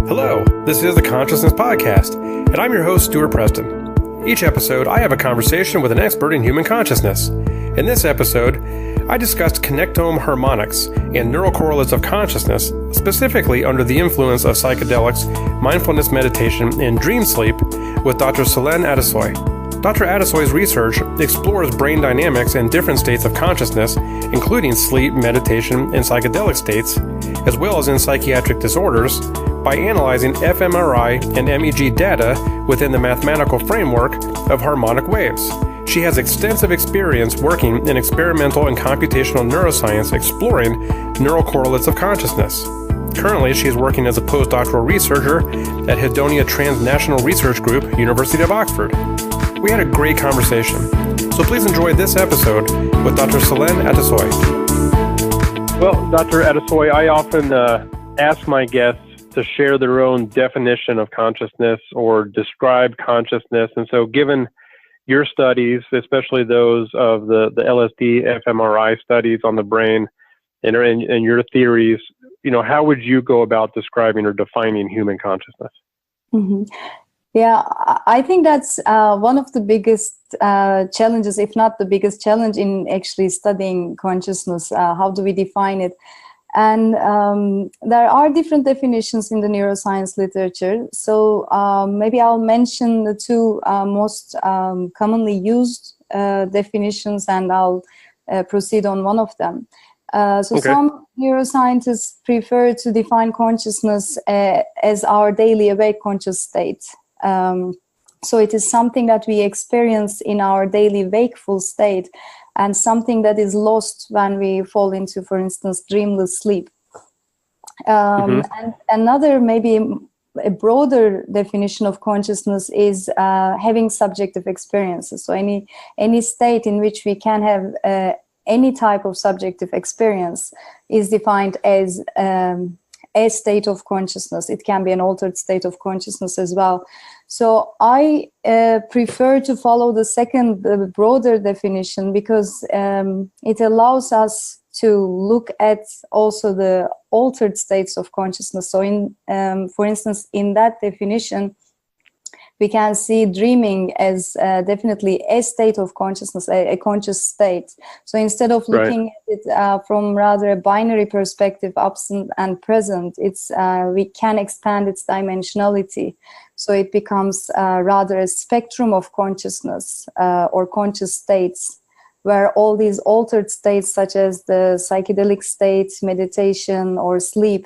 Hello, this is the Consciousness Podcast, and I'm your host, Stuart Preston. Each episode, I have a conversation with an expert in human consciousness. In this episode, I discussed Connectome Harmonics and neural correlates of consciousness, specifically under the influence of psychedelics, mindfulness meditation, and dream sleep with Dr. Selen Atasoy. Dr. Atasoy's research explores brain dynamics in different states of consciousness, including sleep, meditation, and psychedelic states, as well as in psychiatric disorders, by analyzing fMRI and MEG data within the mathematical framework of harmonic waves. She has extensive experience working in experimental and computational neuroscience exploring neural correlates of consciousness. Currently, she is working as a postdoctoral researcher at Hedonia Transnational Research Group, University of Oxford. We had a great conversation, so please enjoy this episode with Dr. Selen Atasoy. Well, Dr. Atasoy, I often ask my guests to share their own definition of consciousness or describe consciousness. And so given your studies, especially those of the LSD, fMRI studies on the brain and your theories, how would you go about describing or defining human consciousness? Mm-hmm. Yeah, I think that's one of the biggest challenges, if not the biggest challenge in actually studying consciousness. How do we define it? And there are different definitions in the neuroscience literature. So maybe I'll mention the two most commonly used definitions, and I'll proceed on one of them. Okay. Some neuroscientists prefer to define consciousness as our daily awake conscious state. So it is something that we experience in our daily wakeful state, and something that is lost when we fall into, for instance, dreamless sleep. And another, maybe a broader definition of consciousness is having subjective experiences. So any state in which we can have any type of subjective experience is defined as a state of consciousness. It can be an altered state of consciousness as well. So I prefer to follow the second, the broader definition, because it allows us to look at also the altered states of consciousness. So for instance, in that definition, we can see dreaming as definitely a state of consciousness, a conscious state. So instead of looking at it from rather a binary perspective, absent and present, we can expand its dimensionality. So it becomes rather a spectrum of consciousness or conscious states, where all these altered states, such as the psychedelic state, meditation, or sleep,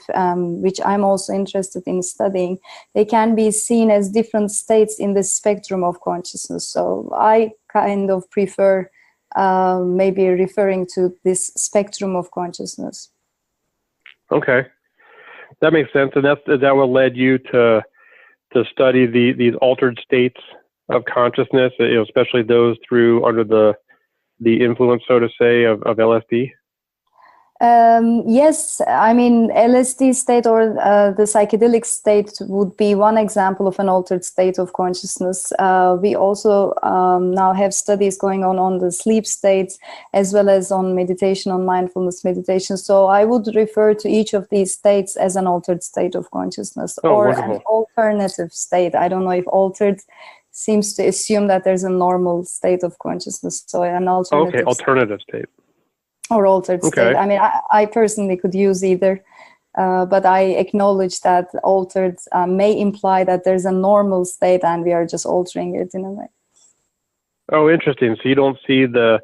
which I'm also interested in studying, they can be seen as different states in the spectrum of consciousness. So I kind of prefer maybe referring to this spectrum of consciousness. Okay, that makes sense. And that what led you to study these altered states of consciousness, especially those under the influence, so to say, of LSD? Yes, I mean, LSD state or the psychedelic state would be one example of an altered state of consciousness. We also now have studies going on the sleep states, as well as on meditation, on mindfulness meditation. So I would refer to each of these states as an altered state of consciousness, or wonderful. An alternative state. I don't know if altered seems to assume that there's a normal state of consciousness. So an alternative state. Or altered state. I mean, I personally could use either, but I acknowledge that altered may imply that there's a normal state and we are just altering it in a way. Oh, interesting. So you don't see I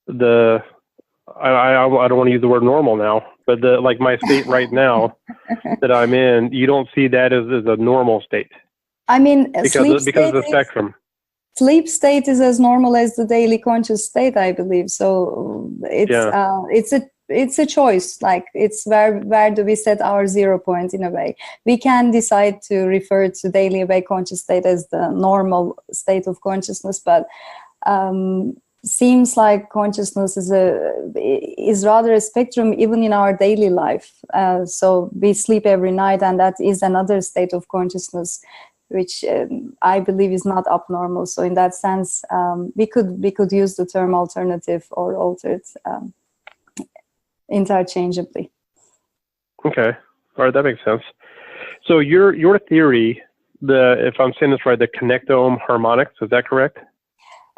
don't want to use the word normal now, but like my state right now that I'm in, you don't see that as a normal state. I mean, because of the spectrum. Sleep state is as normal as the daily conscious state, I believe. So it's a choice. Like, it's where do we set our 0 point in a way? We can decide to refer to daily awake conscious state as the normal state of consciousness, but seems like consciousness is rather a spectrum even in our daily life. So we sleep every night, and that is another state of consciousness, which I believe is not abnormal. So in that sense, we could use the term alternative or altered interchangeably. Okay, all right, that makes sense. So your theory, if I'm saying this right, the Connectome Harmonics, is that correct?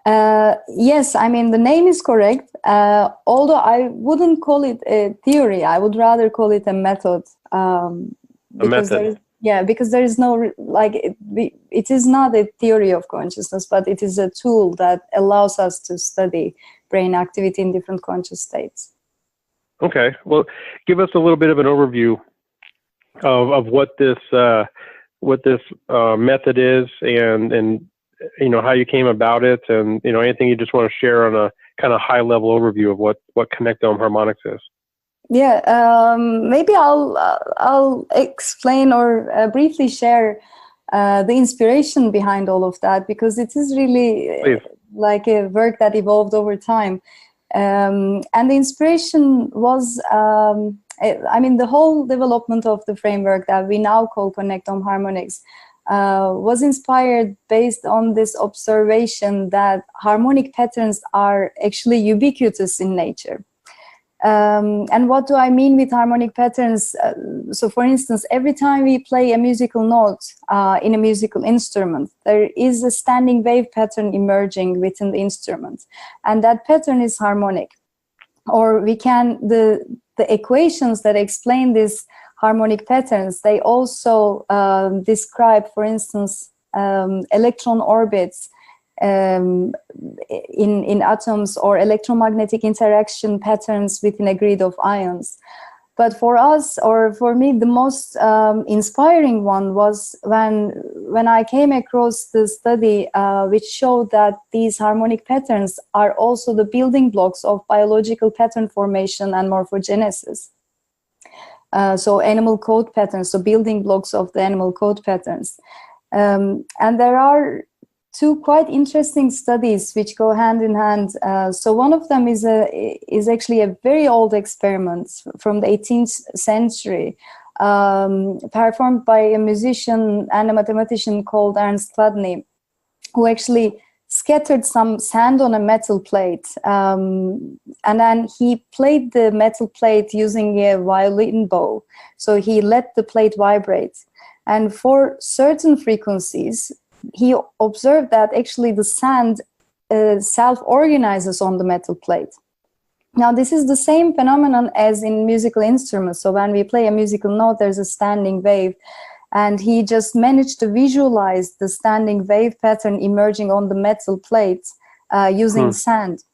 Yes, I mean, the name is correct. Although I wouldn't call it a theory, I would rather call it a method. Because there is no, it is not a theory of consciousness, but it is a tool that allows us to study brain activity in different conscious states. Okay, well, give us a little bit of an overview of what this method is, and how you came about it, and anything you just want to share on a kind of high level overview of what Connectome Harmonics is. Yeah, maybe I'll explain or briefly share the inspiration behind all of that, because it is really like a work that evolved over time. And the inspiration was, the whole development of the framework that we now call Connectome Harmonics was inspired based on this observation that harmonic patterns are actually ubiquitous in nature. And what do I mean with harmonic patterns? So for instance, every time we play a musical note in a musical instrument, there is a standing wave pattern emerging within the instrument, and that pattern is harmonic. Or we can, the equations that explain these harmonic patterns, they also describe, for instance, electron orbits in atoms, or electromagnetic interaction patterns within a grid of ions. But for us, or for me, the most inspiring one was when I came across the study which showed that these harmonic patterns are also the building blocks of biological pattern formation and morphogenesis. So animal code patterns, so building blocks of the animal code patterns. And there are two quite interesting studies which go hand in hand. So one of them is actually a very old experiment from the 18th century, performed by a musician and a mathematician called Ernst Chladni, who actually scattered some sand on a metal plate, and then he played the metal plate using a violin bow. So he let the plate vibrate, and for certain frequencies, he observed that actually the sand self-organizes on the metal plate. Now, this is the same phenomenon as in musical instruments. So when we play a musical note, there's a standing wave, and he just managed to visualize the standing wave pattern emerging on the metal plate using sand.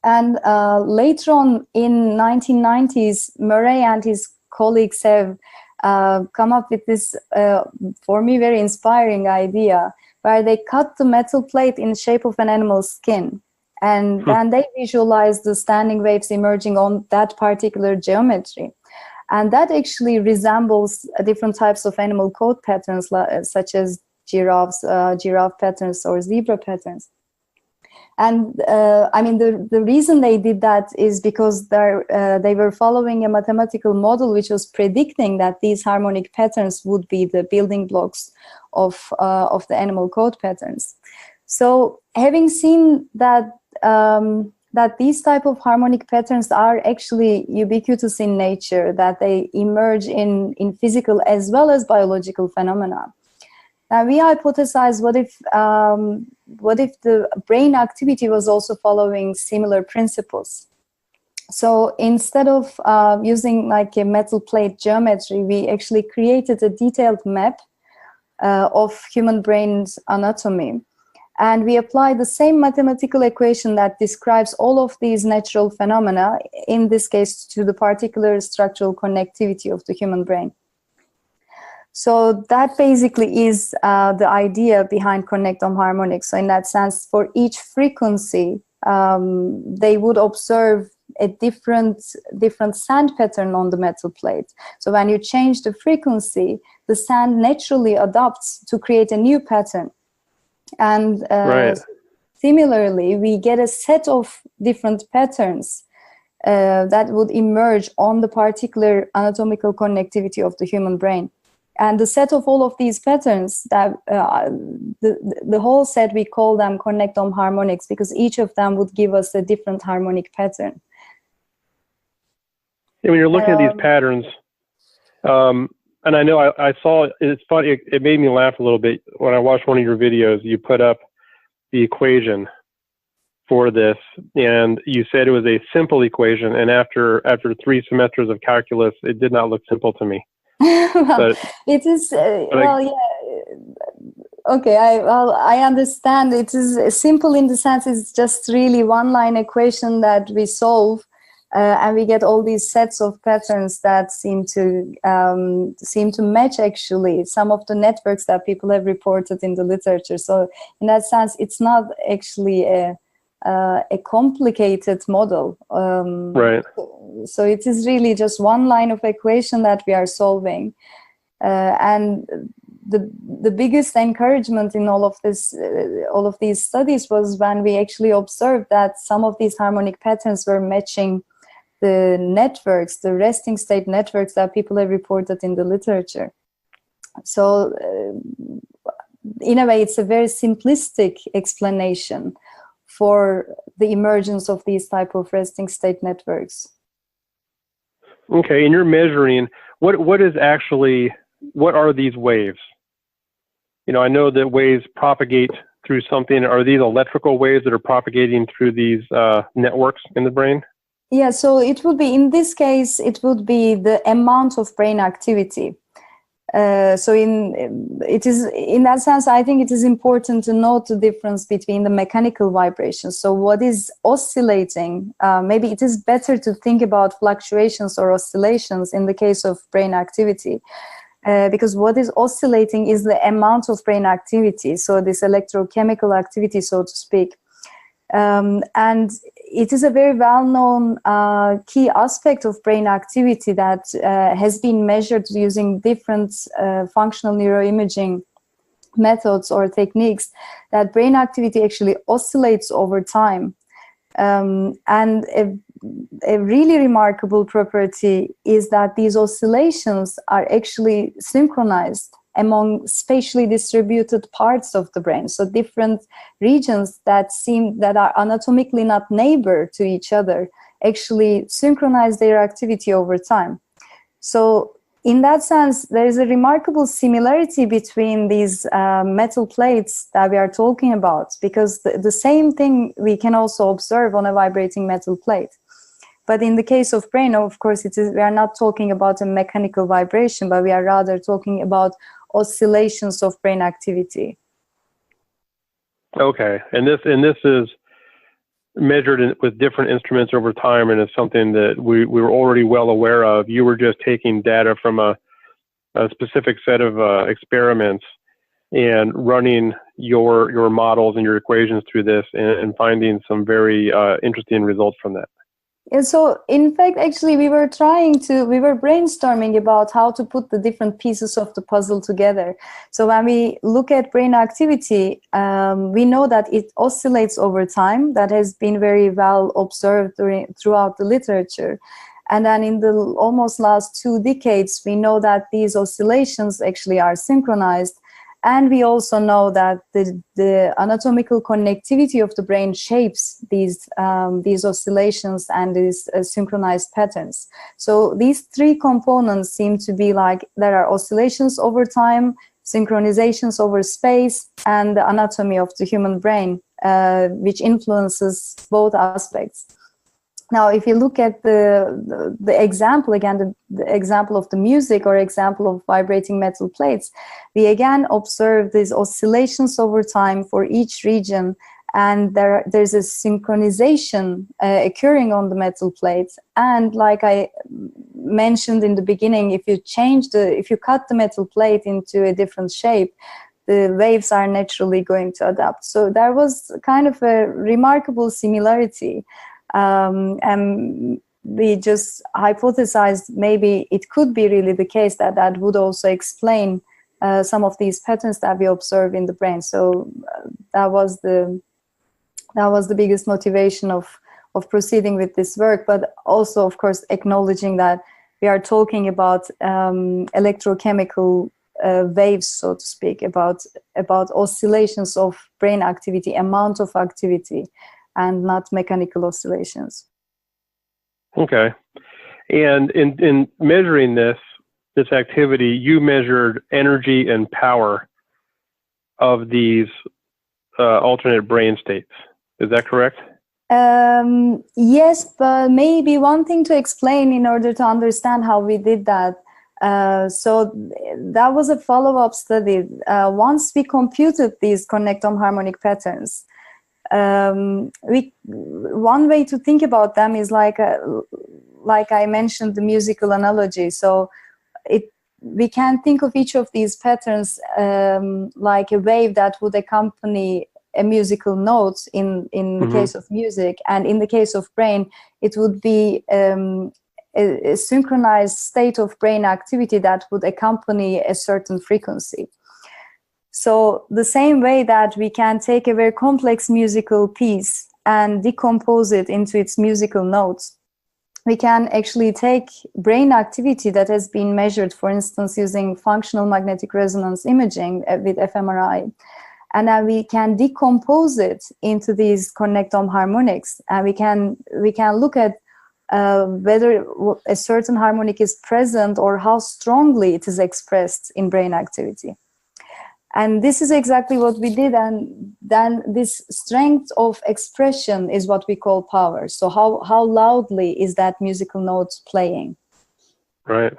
And later on in 1990s, Murray and his colleagues have come up with this, for me, very inspiring idea, where they cut the metal plate in the shape of an animal's skin. And then they visualize the standing waves emerging on that particular geometry. And that actually resembles different types of animal code patterns, such as giraffe patterns or zebra patterns. And the reason they did that is because they were following a mathematical model which was predicting that these harmonic patterns would be the building blocks of the animal code patterns. So having seen that that these type of harmonic patterns are actually ubiquitous in nature, that they emerge in physical as well as biological phenomena. Now we hypothesize, what if the brain activity was also following similar principles? So instead of using like a metal plate geometry, we actually created a detailed map of human brain's anatomy. And we apply the same mathematical equation that describes all of these natural phenomena, in this case to the particular structural connectivity of the human brain. So that basically is the idea behind Connectome Harmonics. So in that sense, for each frequency, they would observe a different sand pattern on the metal plate. So when you change the frequency, the sand naturally adapts to create a new pattern. And similarly, we get a set of different patterns that would emerge on the particular anatomical connectivity of the human brain. And the set of all of these patterns, that the whole set, we call them Connectome Harmonics, because each of them would give us a different harmonic pattern. Yeah, when you're looking at these patterns, and I know I saw, it's funny, it made me laugh a little bit when I watched one of your videos. You put up the equation for this, and you said it was a simple equation, and after 3 semesters of calculus, it did not look simple to me. Well, it is, well, yeah. Okay, I understand. It is simple in the sense it's just really one line equation that we solve, and we get all these sets of patterns that seem to match actually some of the networks that people have reported in the literature. So in that sense, it's not actually a complicated model. Right. So it is really just one line of equation that we are solving, and the biggest encouragement in all of these studies was when we actually observed that some of these harmonic patterns were matching the networks, the resting state networks that people have reported in the literature. So in a way, it's a very simplistic explanation for the emergence of these type of resting state networks. Okay, and you're measuring, what are these waves? You know, I know that waves propagate through something. Are these electrical waves that are propagating through these networks in the brain? Yeah, so it would be, in this case, it would be the amount of brain activity. So in that sense, I think it is important to note the difference between the mechanical vibrations. So what is oscillating, maybe it is better to think about fluctuations or oscillations in the case of brain activity. Because what is oscillating is the amount of brain activity, so this electrochemical activity, so to speak. And it is a very well-known key aspect of brain activity that has been measured using different functional neuroimaging methods or techniques, that brain activity actually oscillates over time. And a really remarkable property is that these oscillations are actually synchronized among spatially distributed parts of the brain. So different regions that are anatomically not neighbor to each other actually synchronize their activity over time. So in that sense, there is a remarkable similarity between these metal plates that we are talking about, because the same thing we can also observe on a vibrating metal plate. But in the case of brain, of course, we are not talking about a mechanical vibration, but we are rather talking about oscillations of brain activity. Okay, and this is measured with different instruments over time, and it's something that we were already well aware of. You were just taking data from a specific set of experiments and running your models and your equations through this, and finding some very interesting results from that. And so, in fact, actually, we were brainstorming about how to put the different pieces of the puzzle together. So when we look at brain activity, we know that it oscillates over time. That has been very well observed throughout the literature. And then in the almost last 2 decades, we know that these oscillations actually are synchronized. And we also know that the anatomical connectivity of the brain shapes these oscillations and these synchronized patterns. So these 3 components seem to be like there are oscillations over time, synchronizations over space, and the anatomy of the human brain, which influences both aspects. Now, if you look at the example, again, the example of the music or example of vibrating metal plates, we again observe these oscillations over time for each region, and there's a synchronization occurring on the metal plates. And like I mentioned in the beginning, if you cut the metal plate into a different shape, the waves are naturally going to adapt. So there was kind of a remarkable similarity. And we just hypothesized maybe it could be really the case that would also explain some of these patterns that we observe in the brain. So that was the biggest motivation of proceeding with this work, but also, of course, acknowledging that we are talking about electrochemical waves, so to speak, about oscillations of brain activity, amount of activity, and not mechanical oscillations. Okay. And in measuring this, this activity, you measured energy and power of these alternate brain states. Is that correct? Yes, but maybe one thing to explain in order to understand how we did that. So that was a follow-up study. Once we computed these connectome harmonic patterns, one way to think about them is like I mentioned, the musical analogy. So we can think of each of these patterns like a wave that would accompany a musical note in the case of music, and in the case of brain, it would be a synchronized state of brain activity that would accompany a certain frequency. So the same way that we can take a very complex musical piece and decompose it into its musical notes, we can actually take brain activity that has been measured, for instance, using functional magnetic resonance imaging with fMRI, and then we can decompose it into these connectome harmonics, and we can look at whether a certain harmonic is present or how strongly it is expressed in brain activity. And this is exactly what we did, and then this strength of expression is what we call power. So how loudly is that musical note playing? Right.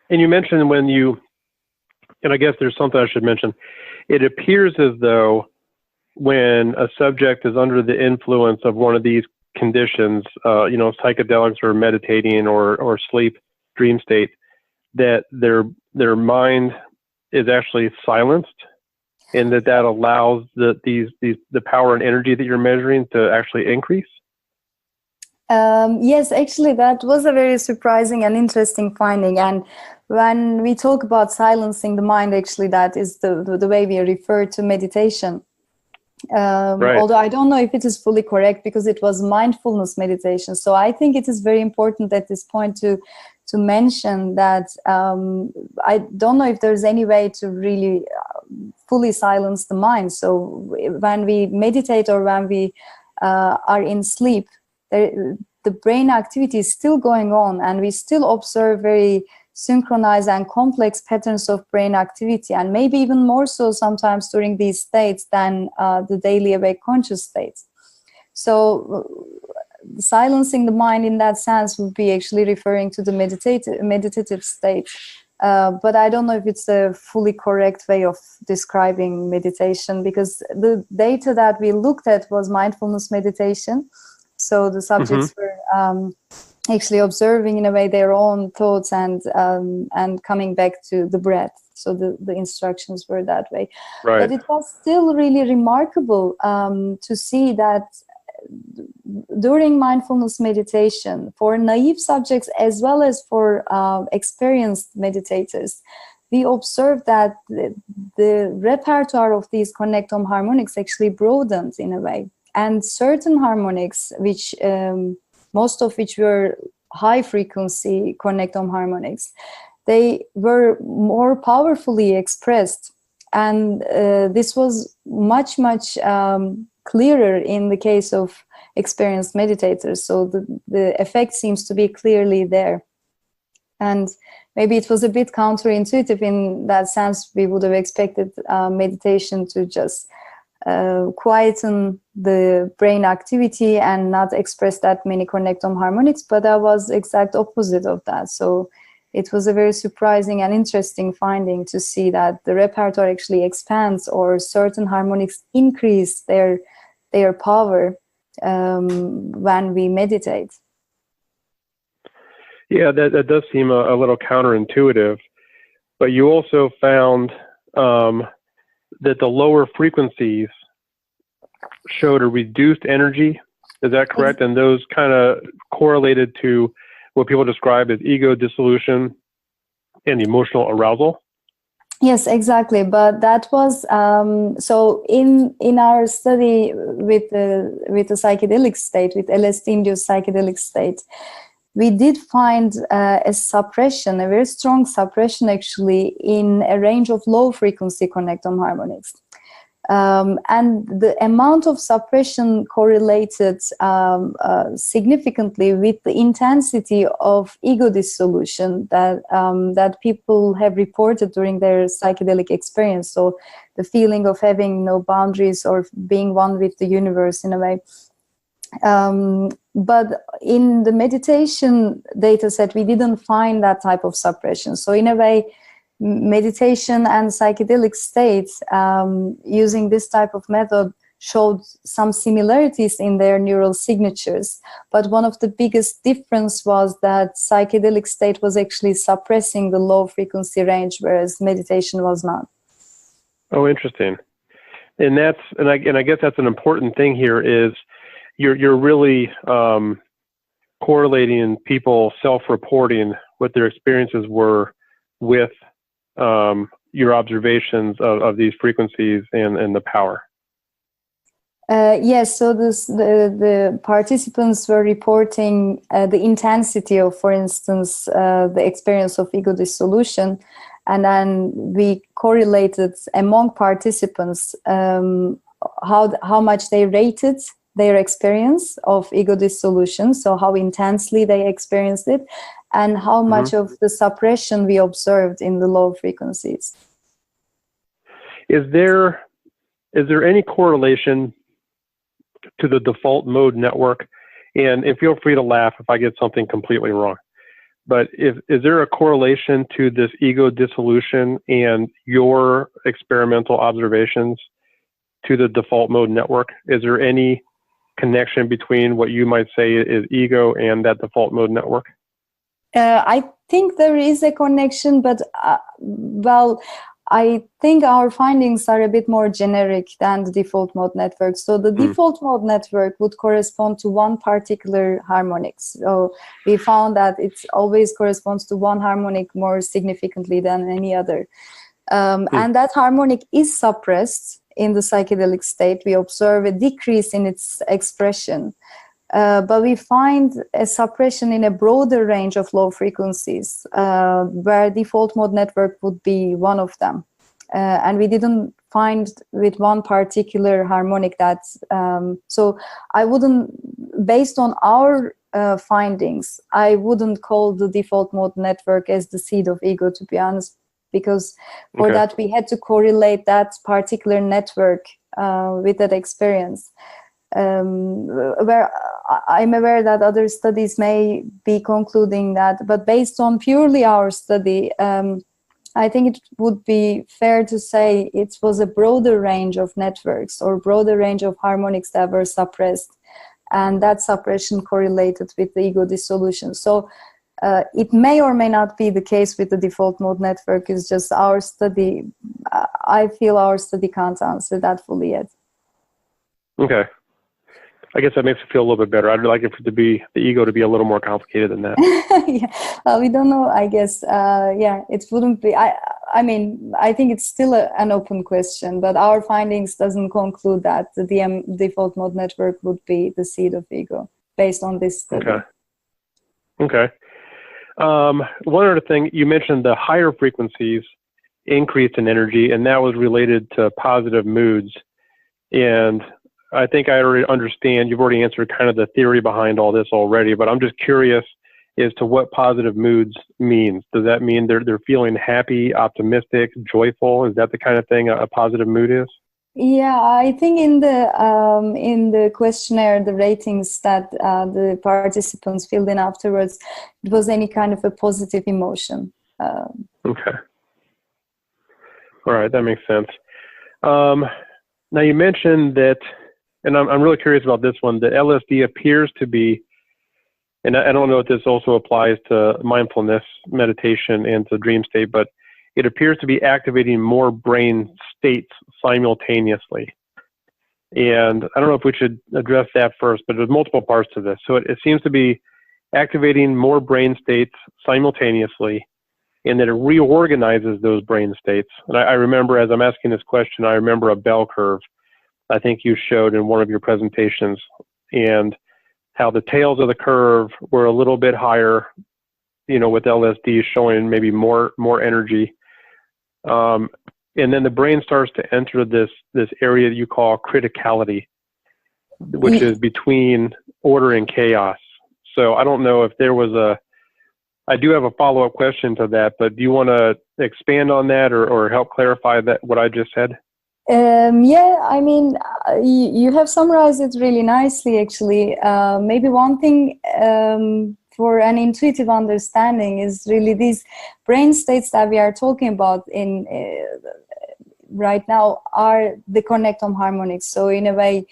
And you mentioned and I guess there's something I should mention. It appears as though when a subject is under the influence of one of these conditions, psychedelics or meditating or sleep, dream state, that their mind is actually silenced, and that allows the power and energy that you're measuring to actually increase? Yes, actually, that was a very surprising and interesting finding. And when we talk about silencing the mind, actually, that is the way we refer to meditation. Right. Although I don't know if it is fully correct, because it was mindfulness meditation. So I think it is very important at this point to mention that I don't know if there's any way to really fully silence the mind. So when we meditate or when we are in sleep, the brain activity is still going on, and we still observe very synchronized and complex patterns of brain activity, and maybe even more so sometimes during these states than the daily awake conscious states. So silencing the mind in that sense would be actually referring to the meditative state. But I don't know if it's a fully correct way of describing meditation, because the data that we looked at was mindfulness meditation. So the subjects were actually observing in a way their own thoughts and coming back to the breath. So the instructions were that way. Right. But it was still really remarkable to see that during mindfulness meditation, for naive subjects as well as for experienced meditators, we observed that the repertoire of these connectome harmonics actually broadened in a way. And certain harmonics, which most of which were high frequency connectome harmonics, they were more powerfully expressed. And this was much clearer in the case of experienced meditators. So the effect seems to be clearly there. And maybe it was a bit counterintuitive in that sense. We would have expected meditation to just quieten the brain activity and not express that many connectome harmonics, but that was exact opposite of that. So it was a very surprising and interesting finding to see that the repertoire actually expands, or certain harmonics increase their power when we meditate. Yeah, that does seem a little counterintuitive, but you also found that the lower frequencies showed a reduced energy. Is that correct? And those kind of correlated to what people describe as ego dissolution and emotional arousal? Yes, exactly. But that was so in our study with the psychedelic state, with LSD-induced psychedelic state, we did find a suppression, a very strong suppression actually, in a range of low frequency connectome harmonics. And the amount of suppression correlated significantly with the intensity of ego dissolution that people have reported during their psychedelic experience. So the feeling of having no boundaries or being one with the universe in a way. But in the meditation data set, we didn't find that type of suppression. So in a way, meditation and psychedelic states using this type of method showed some similarities in their neural signatures. But one of the biggest difference was that psychedelic state was actually suppressing the low frequency range, whereas meditation was not. Oh, interesting. And I guess that's an important thing here is you're really correlating people self-reporting what their experiences were with your observations of these frequencies and the power. Yes, so the participants were reporting the intensity of, for instance, the experience of ego dissolution, and then we correlated among participants how much they rated their experience of ego dissolution, so how intensely they experienced it, and how much of the suppression we observed in the low frequencies. Is there any correlation to the default mode network? And feel free to laugh if I get something completely wrong. But is there a correlation to this ego dissolution and your experimental observations to the default mode network? Is there any connection between what you might say is ego and that default mode network? I think there is a connection, but I think our findings are a bit more generic than the default mode network. So the default mode network would correspond to one particular harmonic. So we found that it always corresponds to one harmonic more significantly than any other. And that harmonic is suppressed in the psychedelic state. We observe a decrease in its expression. But we find a suppression in a broader range of low frequencies, where default mode network would be one of them. And we didn't find with one particular harmonic that, so I wouldn't, based on our findings, I wouldn't call the default mode network as the seed of ego, to be honest, because for that we had to correlate that particular network with that experience. Where I'm aware that other studies may be concluding that, but based on purely our study, I think it would be fair to say it was a broader range of networks or broader range of harmonics that were suppressed, and that suppression correlated with the ego dissolution. So it may or may not be the case with the default mode network. It's just our study. I feel our study can't answer that fully yet. Okay. I guess that makes it feel a little bit better. I'd like it to be the ego to be a little more complicated than that. Yeah. Well, we don't know, I guess. It wouldn't be. I mean, I think it's still an open question, but our findings doesn't conclude that the default mode network would be the seed of ego based on this study. Okay. One other thing, you mentioned the higher frequencies increased in energy, and that was related to positive moods. And I think I already understand, you've already answered kind of the theory behind all this already, but I'm just curious as to what positive moods means. Does that mean they're feeling happy, optimistic, joyful? Is that the kind of thing a positive mood is? Yeah, I think in the questionnaire, the ratings that the participants filled in afterwards, it was any kind of a positive emotion. Okay. All right, that makes sense. Now you mentioned that, and I'm really curious about this one, that LSD appears to be, and I don't know if this also applies to mindfulness, meditation, and to dream state, but it appears to be activating more brain states simultaneously. And I don't know if we should address that first, but there's multiple parts to this. So it seems to be activating more brain states simultaneously, and that it reorganizes those brain states. And I remember, as I'm asking this question, I remember a bell curve I think you showed in one of your presentations, and how the tails of the curve were a little bit higher, with LSD showing maybe more energy. and then the brain starts to enter this area that you call criticality, which is between order and chaos. So I don't know if there was I do have a follow-up question to that, but do you want to expand on that or help clarify that what I just said? Yeah, I mean, you have summarized it really nicely, actually. Maybe one thing for an intuitive understanding is really these brain states that we are talking about in right now are the Connectome Harmonics. So in a way,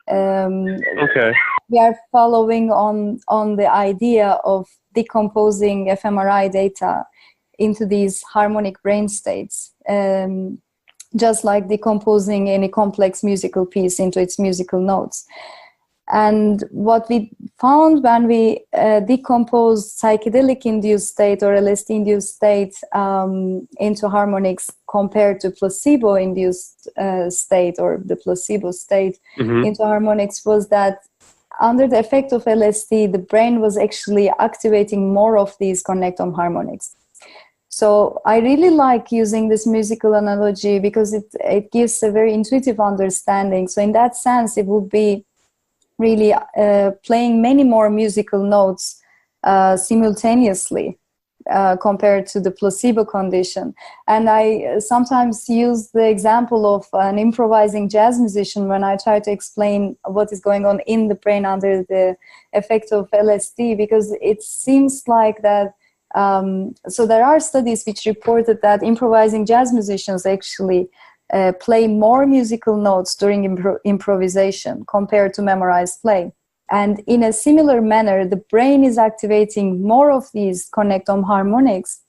okay, we are following on the idea of decomposing fMRI data into these harmonic brain states. Just like decomposing any complex musical piece into its musical notes. And what we found when we decomposed psychedelic-induced state or LSD-induced state into harmonics compared to placebo-induced state or the placebo state into harmonics was that under the effect of LSD, the brain was actually activating more of these Connectome harmonics. So I really like using this musical analogy because it gives a very intuitive understanding. So in that sense, it would be really playing many more musical notes simultaneously compared to the placebo condition. And I sometimes use the example of an improvising jazz musician when I try to explain what is going on in the brain under the effect of LSD, because it seems like that. So there are studies which reported that improvising jazz musicians actually play more musical notes during improvisation compared to memorized play. And in a similar manner, the brain is activating more of these Connectome harmonics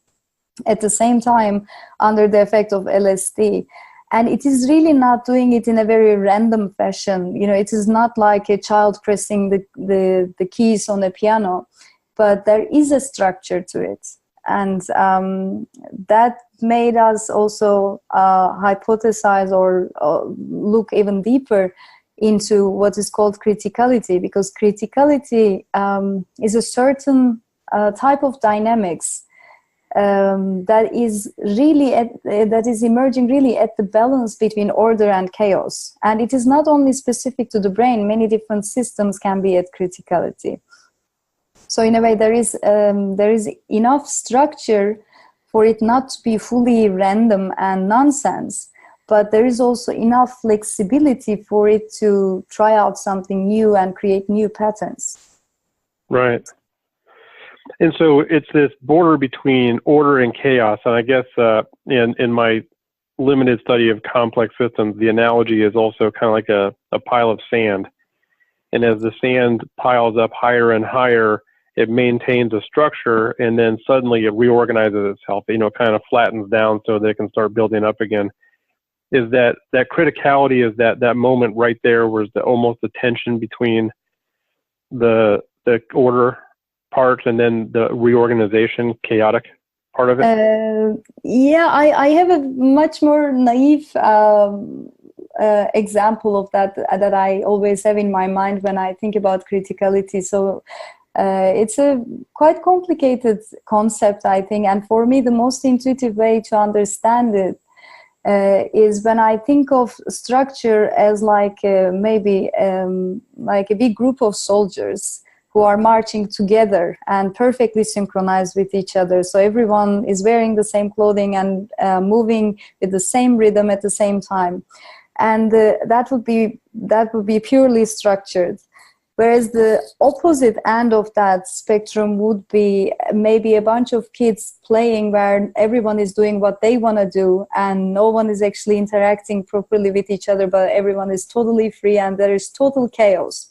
at the same time under the effect of LSD. And it is really not doing it in a very random fashion. You know, it is not like a child pressing the keys on a piano, but there is a structure to it. And that made us also hypothesize or look even deeper into what is called criticality, because criticality is a certain type of dynamics that is really that is emerging really at the balance between order and chaos. And it is not only specific to the brain, many different systems can be at criticality. So in a way, there is enough structure for it not to be fully random and nonsense, but there is also enough flexibility for it to try out something new and create new patterns. Right. And so it's this border between order and chaos. And I guess in my limited study of complex systems, the analogy is also kind of like a pile of sand. And as the sand piles up higher and higher, it maintains a structure, and then suddenly it reorganizes itself, kind of flattens down so that it can start building up again. Is that criticality, is that moment right there where the almost the tension between the order part and then the reorganization, chaotic part of it? Yeah, I have a much more naive example of that I always have in my mind when I think about criticality. So it's a quite complicated concept, I think, and for me the most intuitive way to understand it is when I think of structure as like maybe like a big group of soldiers who are marching together and perfectly synchronized with each other. So everyone is wearing the same clothing and moving with the same rhythm at the same time, and that would be purely structured. Whereas the opposite end of that spectrum would be maybe a bunch of kids playing where everyone is doing what they want to do and no one is actually interacting properly with each other, but everyone is totally free and there is total chaos.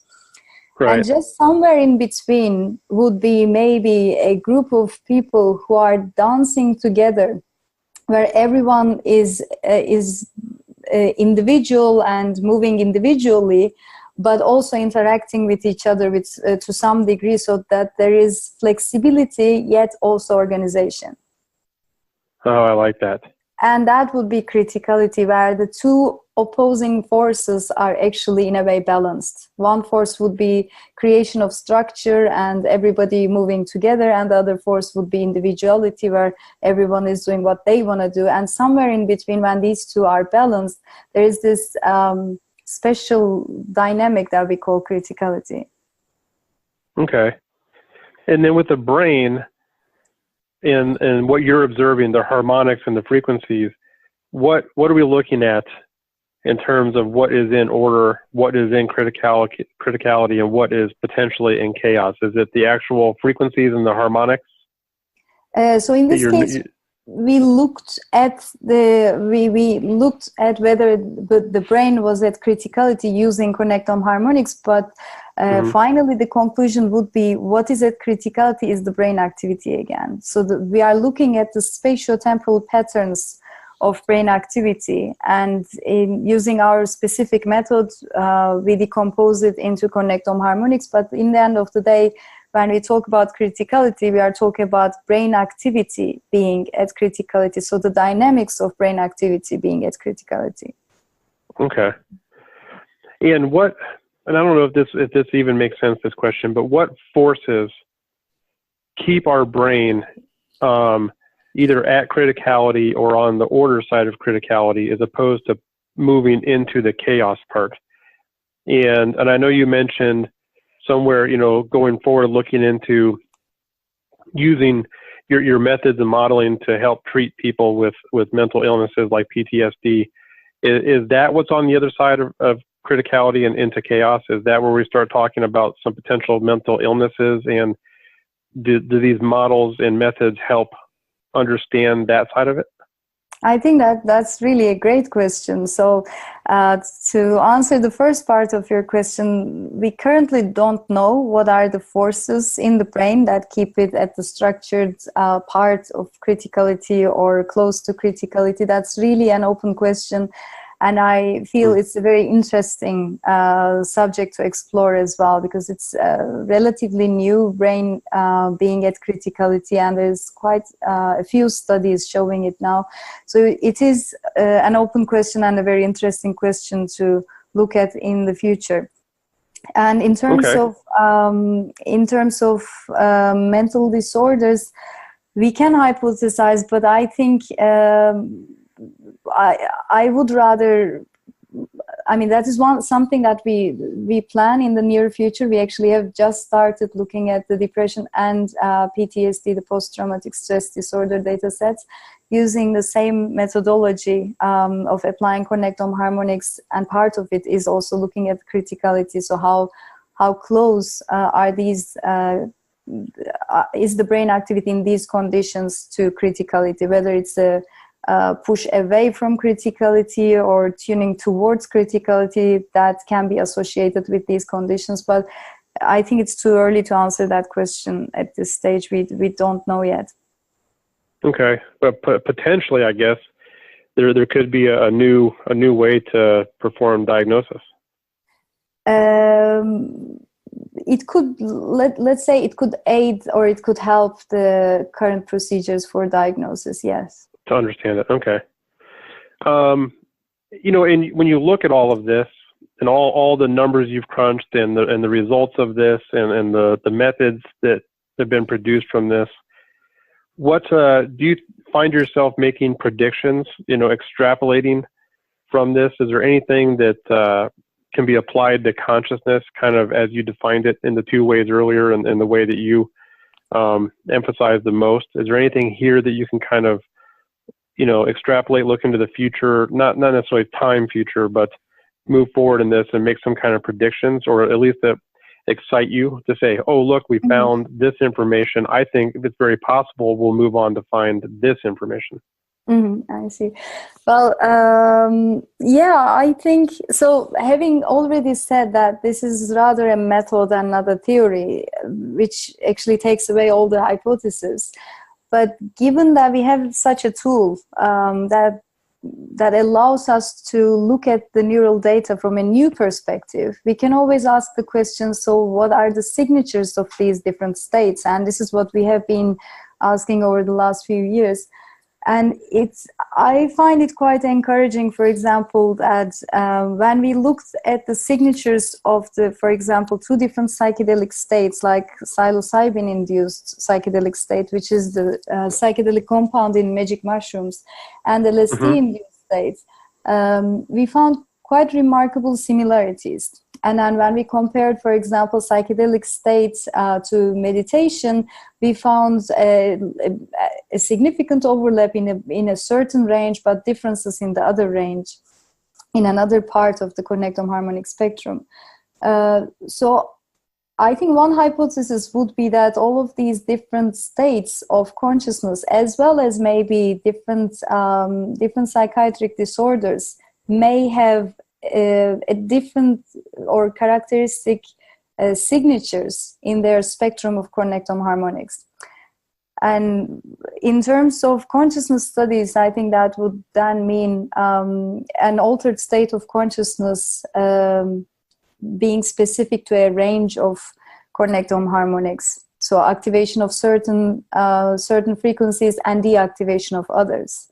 Right. And just somewhere in between would be maybe a group of people who are dancing together, where everyone is individual and moving individually, but also interacting with each other to some degree, so that there is flexibility, yet also organization. Oh, I like that. And that would be criticality, where the two opposing forces are actually in a way balanced. One force would be creation of structure and everybody moving together, and the other force would be individuality, where everyone is doing what they want to do. And somewhere in between, when these two are balanced, there is this special dynamic that we call criticality. Okay. And then with the brain, and what you're observing, the harmonics and the frequencies, what are we looking at in terms of what is in order, what is in criticality, and what is potentially in chaos? Is it the actual frequencies and the harmonics? So in this case, we looked at whether the brain was at criticality using Connectome Harmonics, but finally the conclusion would be what is at criticality is the brain activity again. So we are looking at the spatiotemporal patterns of brain activity, and in using our specific method, we decompose it into Connectome Harmonics. But in the end of the day, when we talk about criticality, we are talking about brain activity being at criticality. So the dynamics of brain activity being at criticality. Okay. And I don't know if this even makes sense, this question, but what forces keep our brain either at criticality or on the order side of criticality, as opposed to moving into the chaos part? And I know you mentioned somewhere, going forward, looking into using your methods and modeling to help treat people with mental illnesses like PTSD. Is that what's on the other side of criticality and into chaos? Is that where we start talking about some potential mental illnesses? And do these models and methods help understand that side of it? I think that's really a great question. So to answer the first part of your question, we currently don't know what are the forces in the brain that keep it at the structured part of criticality or close to criticality. That's really an open question. And I feel it's a very interesting subject to explore as well, because it's a relatively new brain being at criticality, and there's quite a few studies showing it now. So it is an open question and a very interesting question to look at in the future. And in terms of mental disorders, we can hypothesize, but I think I would rather, that is something that we plan in the near future. We actually have just started looking at the depression and PTSD, the post-traumatic stress disorder data sets, using the same methodology of applying Connectome Harmonics, and part of it is also looking at criticality. So how close are these, is the brain activity in these conditions to criticality, whether it's a push away from criticality or tuning towards criticality that can be associated with these conditions. But I think it's too early to answer that question at this stage. We don't know yet. Okay, but potentially, I guess there could be a new way to perform diagnosis. It could, let's say, it could aid or it could help the current procedures for diagnosis. Yes. To understand it. Okay. And when you look at all of this and all the numbers you've crunched and the results of this and the methods that have been produced from this, do you find yourself making predictions, extrapolating from this? Is there anything that can be applied to consciousness, kind of as you defined it in the two ways earlier and the way that you emphasized the most? Is there anything here that you can kind of extrapolate, look into the future, not necessarily time future, but move forward in this and make some kind of predictions, or at least that excite you to say, oh, look, we found this information. I think if it's very possible, we'll move on to find this information. I see. Well, I think so. Having already said that this is rather a method and not a theory, which actually takes away all the hypotheses. But given that we have such a tool that allows us to look at the neural data from a new perspective, we can always ask the question, so what are the signatures of these different states? And this is what we have been asking over the last few years. And I find it quite encouraging, for example, that when we looked at the signatures of for example, two different psychedelic states, like psilocybin-induced psychedelic state, which is the psychedelic compound in magic mushrooms, and the LSD-induced state, we found quite remarkable similarities. And then when we compared, for example, psychedelic states to meditation, we found a significant overlap in a certain range, but differences in the other range, in another part of the Connectome harmonic spectrum. So I think one hypothesis would be that all of these different states of consciousness, as well as maybe different psychiatric disorders, may have a different or characteristic signatures in their spectrum of Connectome harmonics. And in terms of consciousness studies, I think that would then mean an altered state of consciousness being specific to a range of Connectome harmonics. So activation of certain frequencies and deactivation of others.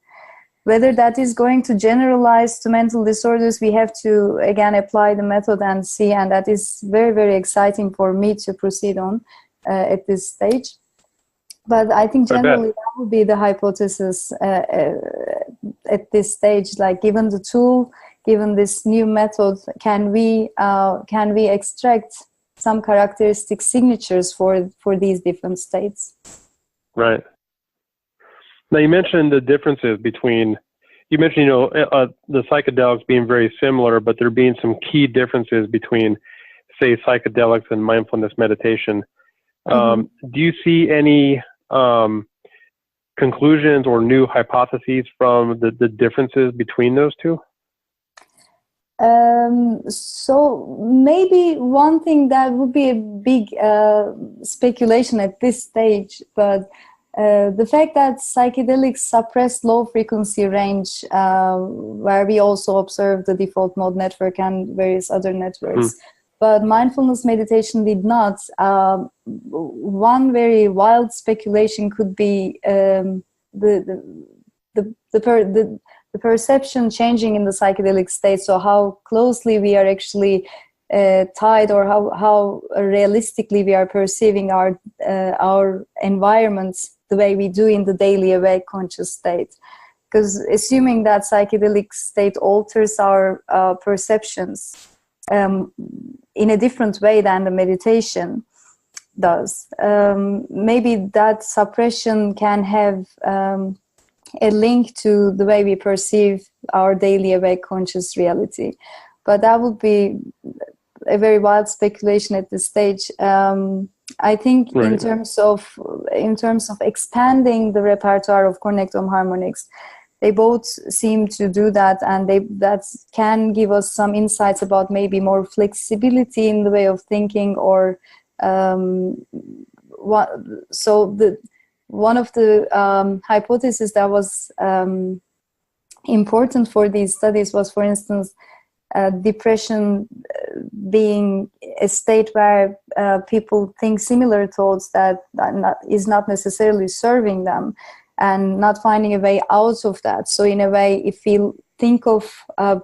Whether that is going to generalize to mental disorders, we have to, again, apply the method and see, and that is very, very exciting for me to proceed on at this stage. But I think generally that would be the hypothesis at this stage, like given the tool, given this new method, can we extract some characteristic signatures for these different states? Right. Now, you mentioned the differences between, you mentioned, the psychedelics being very similar, but there being some key differences between, say, psychedelics and mindfulness meditation. Do you see any conclusions or new hypotheses from the differences between those two? So maybe one thing that would be a big speculation at this stage, but the fact that psychedelics suppress low frequency range, where we also observe the default mode network and various other networks, but mindfulness meditation did not. One very wild speculation could be the perception changing in the psychedelic state. So how closely we are actually tied, or how realistically we are perceiving our environments the way we do in the daily awake conscious state. Because assuming that psychedelic state alters our perceptions in a different way than the meditation does, maybe that suppression can have a link to the way we perceive our daily awake conscious reality. But that would be a very wild speculation at this stage. I think in terms of expanding the repertoire of Connectome harmonics, they both seem to do that, and that can give us some insights about maybe more flexibility in the way of thinking, or one of the hypotheses that was important for these studies was, for instance, depression being a state where people think similar thoughts that is not necessarily serving them, and not finding a way out of that. So in a way, if we think of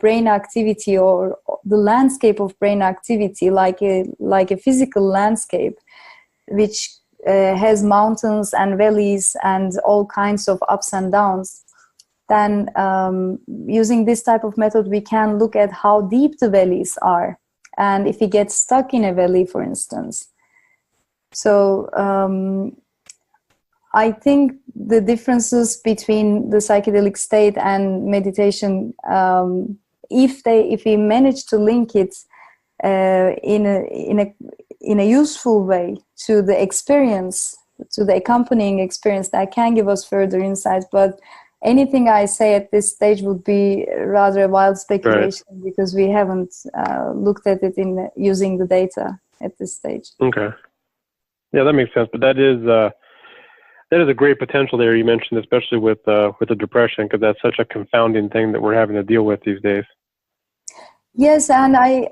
brain activity, or the landscape of brain activity, like a physical landscape, which has mountains and valleys and all kinds of ups and downs, then using this type of method, we can look at how deep the valleys are, and if we get stuck in a valley, for instance. So I think the differences between the psychedelic state and meditation, if we manage to link it in a useful way to the experience, to the accompanying experience, that can give us further insights. But anything I say at this stage would be rather a wild speculation, because we haven't looked at it in using the data at this stage. Okay. Yeah, that makes sense. But that is a great potential there you mentioned, especially with the depression, because that's such a confounding thing that we're having to deal with these days. Yes, and I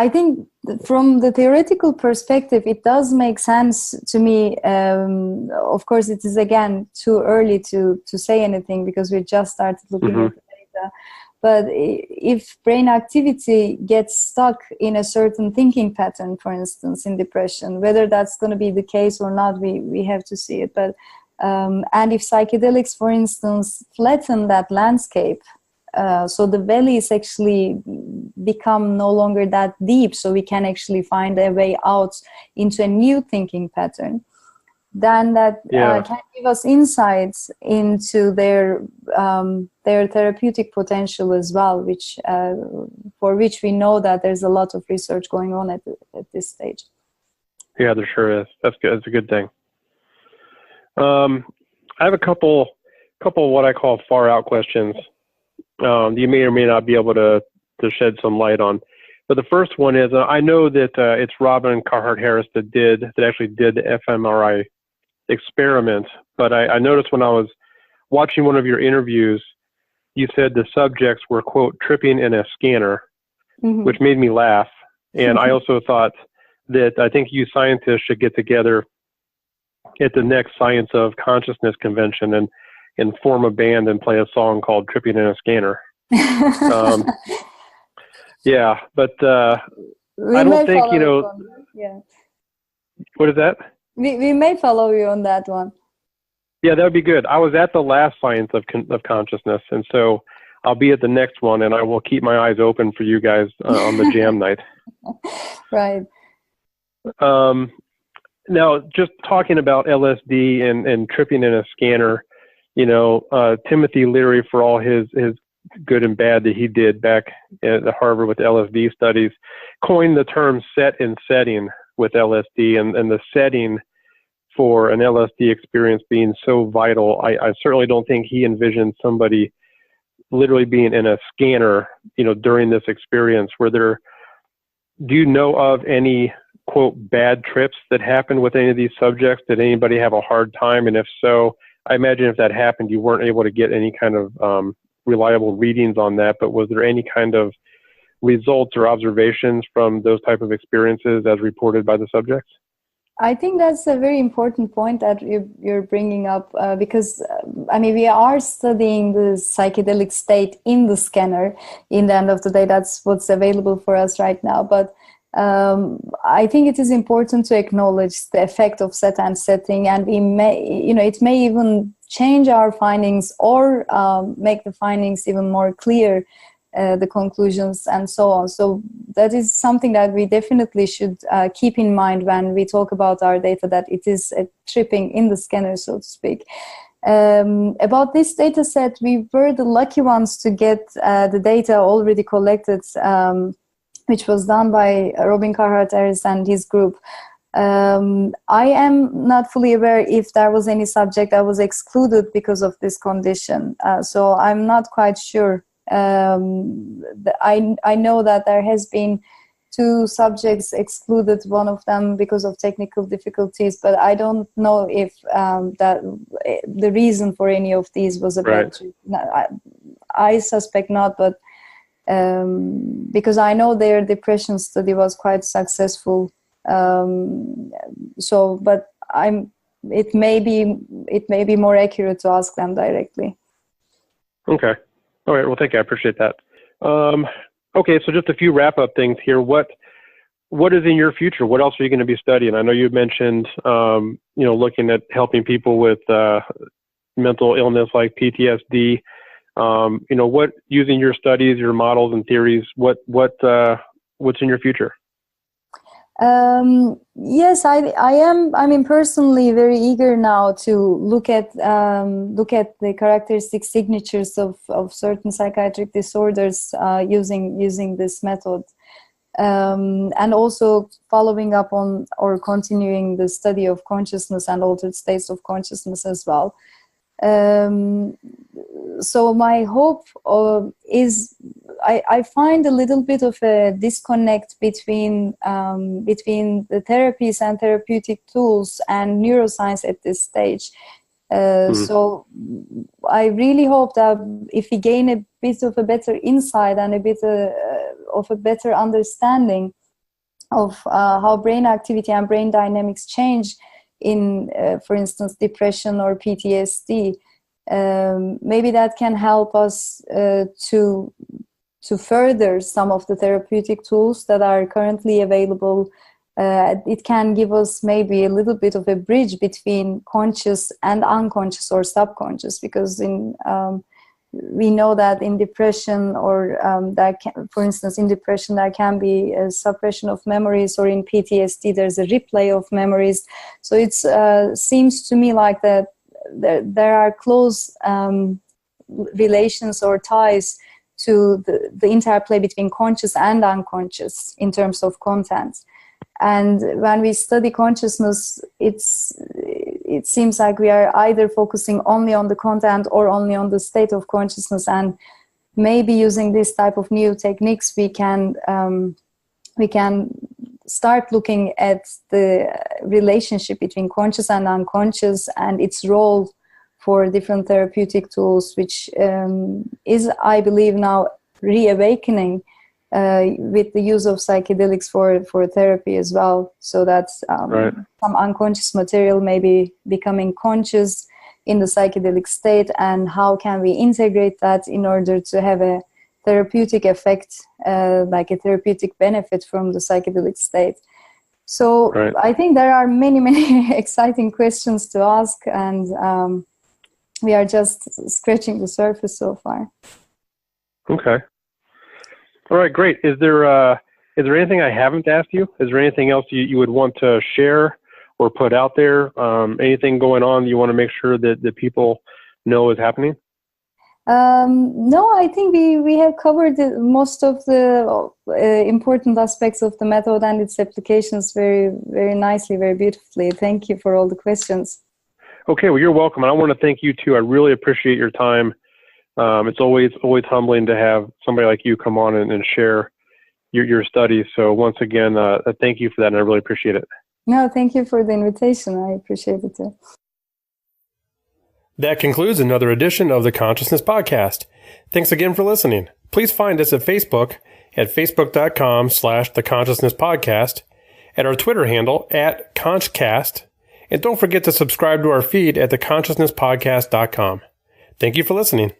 think from the theoretical perspective, it does make sense to me. Of course, it is again too early to say anything because we just started looking at the data. But if brain activity gets stuck in a certain thinking pattern, for instance, in depression, whether that's going to be the case or not, we have to see it. But and if psychedelics, for instance, flatten that landscape, so the valleys actually become no longer that deep, so we can actually find a way out into a new thinking pattern, then that can give us insights into their therapeutic potential as well, which for which we know that there's a lot of research going on at this stage. Yeah, there sure is. That's good. That's a good thing. I have a couple what I call far out questions. You may or may not be able to shed some light on. But the first one is, I know that it's Robin Carhart-Harris that actually did the fMRI experiment. But I noticed when I was watching one of your interviews, you said the subjects were, quote, tripping in a scanner, which made me laugh. And I also thought that I think you scientists should get together at the next Science of Consciousness convention and form a band and play a song called Tripping in a Scanner. Yeah, but I don't think, yeah. What is that? We may follow you on that one. Yeah, that would be good. I was at the last Science of Consciousness, and so I'll be at the next one, and I will keep my eyes open for you guys on the jam night. Right. Now, just talking about LSD and tripping in a scanner, Timothy Leary, for all his good and bad that he did back at Harvard with the LSD studies, coined the term set and setting with LSD, and the setting for an LSD experience being so vital. I certainly don't think he envisioned somebody literally being in a scanner, during this experience. Do you know of any, quote, bad trips that happened with any of these subjects? Did anybody have a hard time? And if so, I imagine if that happened, you weren't able to get any kind of reliable readings on that, but was there any kind of results or observations from those type of experiences as reported by the subjects? I think that's a very important point that you're bringing up because, we are studying the psychedelic state in the scanner. In the end of the day, that's what's available for us right now. But I think it is important to acknowledge the effect of set and setting, and we may, it may even change our findings or make the findings even more clear, the conclusions and so on. So that is something that we definitely should keep in mind when we talk about our data, that it is a tripping in the scanner, so to speak. About this data set, we were the lucky ones to get the data already collected, which was done by Robin Carhart-Harris and his group. I am not fully aware if there was any subject that was excluded because of this condition. So I'm not quite sure. I know that there has been 2 subjects excluded, one of them because of technical difficulties, but I don't know if that the reason for any of these was about I suspect not, but because I know their depression study was quite successful. But it may be more accurate to ask them directly. Okay. All right. Well, thank you. I appreciate that. Okay. So just a few wrap up things here. What is in your future? What else are you going to be studying? I know you mentioned, looking at helping people with, mental illness like PTSD. What, using your studies, your models and theories, what's in your future? Yes, I am personally very eager now to look at the characteristic signatures of certain psychiatric disorders using this method, and also following up on or continuing the study of consciousness and altered states of consciousness as well. So my hope is I find a little bit of a disconnect between the therapies and therapeutic tools and neuroscience at this stage. So I really hope that if we gain a bit of a better insight and a bit of a better understanding of how brain activity and brain dynamics change in, for instance, depression or PTSD, maybe that can help us to further some of the therapeutic tools that are currently available. It can give us maybe a little bit of a bridge between conscious and unconscious or subconscious, because we know that in depression or for instance, in depression there can be a suppression of memories, or in PTSD there's a replay of memories. So it seems to me like that there are close relations or ties to the interplay between conscious and unconscious in terms of content. And when we study consciousness, it seems like we are either focusing only on the content or only on the state of consciousness. And maybe using this type of new techniques, we can start looking at the relationship between conscious and unconscious and its role for different therapeutic tools, which is, I believe, now reawakening with the use of psychedelics for therapy as well, so that some unconscious material may be becoming conscious in the psychedelic state, and how can we integrate that in order to have a therapeutic effect, like a therapeutic benefit from the psychedelic state. So I think there are many, many exciting questions to ask, and we are just scratching the surface so far. Okay. All right, great. Is there anything I haven't asked you? Is there anything else you would want to share or put out there? Anything going on you want to make sure that people know is happening? No, I think we have covered most of the important aspects of the method and its applications very, very nicely, very beautifully. Thank you for all the questions. Okay, well, you're welcome. And I want to thank you too. I really appreciate your time. It's always humbling to have somebody like you come on and share your studies. So once again, thank you for that, and I really appreciate it. No, thank you for the invitation. I appreciate it too. That concludes another edition of the Consciousness Podcast. Thanks again for listening. Please find us at Facebook at facebook.com/The Consciousness Podcast, at our Twitter handle at Conchcast, and don't forget to subscribe to our feed at theconsciousnesspodcast.com. Thank you for listening.